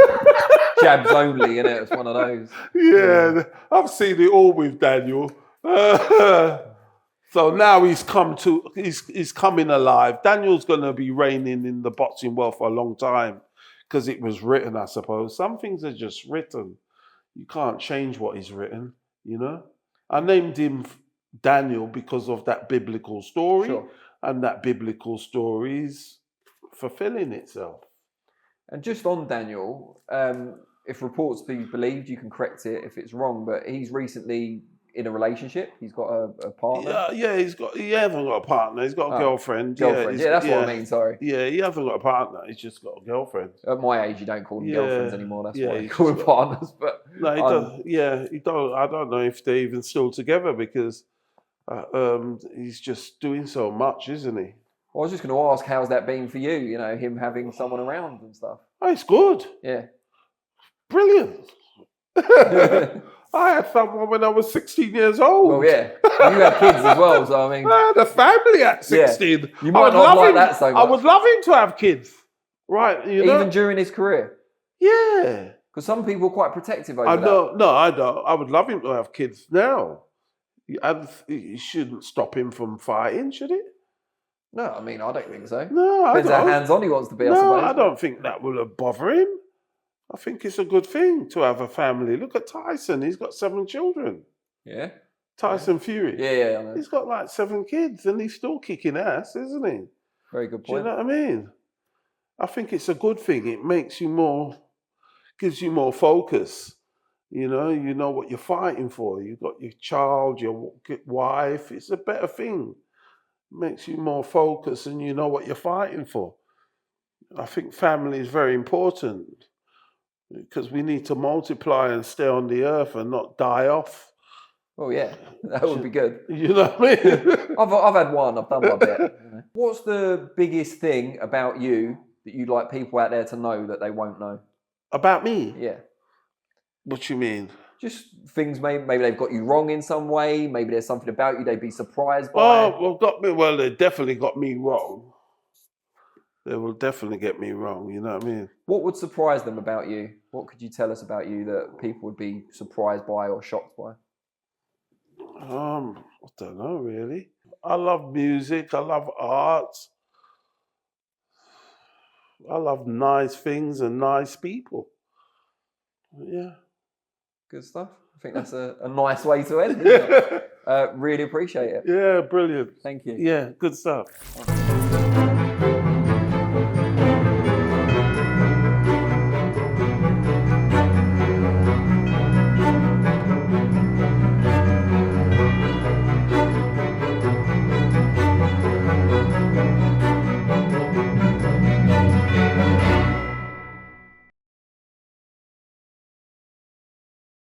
jabs only, isn't it? It's one of those. Yeah, I've seen it all with Daniel. So now he's coming alive. Daniel's going to be reigning in the boxing world for a long time because it was written, I suppose. Some things are just written. You can't change what is written, I named him Daniel because of that biblical story, Sure. and that biblical story is fulfilling itself. And just on Daniel, if reports be believed, you can correct it if it's wrong, but he's recently in a relationship. He's got a partner. Yeah, he hasn't got a partner. He's got a girlfriend. Girlfriend. Yeah, that's what I mean. Sorry. Yeah, he hasn't got a partner. He's just got a girlfriend. At my age, you don't call them girlfriends anymore. That's why you he's call them just partners. But No, he does. Yeah, he don't. I don't know if they're even still together because he's just doing so much, isn't he? I was just going to ask, how's that been for you? Him having someone around and stuff. Oh, it's good. Yeah. Brilliant. I had someone when I was 16 years old. Well, yeah. You had kids as well, so I mean. I had a family at 16. Yeah. You might not like that so much. I would love him to have kids. Right, Even during his career? Yeah. Because some people are quite protective over I that. know. No, I don't. I would love him to have kids now. It shouldn't stop him from fighting, should it? No, I mean, I don't think so. No, I Depends don't. how hands-on he wants to be, I No, suppose. I don't think that will bother him. I think it's a good thing to have a family. Look at Tyson. He's got 7 children. Yeah? Tyson Fury. Yeah, I know. He's got like 7 kids and he's still kicking ass, isn't he? Very good Do you point. know what I mean? I think it's a good thing. It makes you gives you more focus. You know what you're fighting for. You've got your child, your wife. It's a better thing. It makes you more focused and you know what you're fighting for. I think family is very important because we need to multiply and stay on the earth and not die off. Well, yeah, that would be good. You know what I mean? I've had one. I've done my bit. What's the biggest thing about you that you'd like people out there to know that they won't know? About me? Yeah. What you mean? Just things maybe they've got you wrong in some way. Maybe there's something about you they'd be surprised by. Well, they definitely got me wrong. They will definitely get me wrong. You know what I mean? What would surprise them about you? What could you tell us about you that people would be surprised by or shocked by? I don't know really. I love music. I love art. I love nice things and nice people. Yeah. Good stuff. I think that's a nice way to end, isn't it? Really appreciate it. Yeah, brilliant. Thank you. Yeah, good stuff.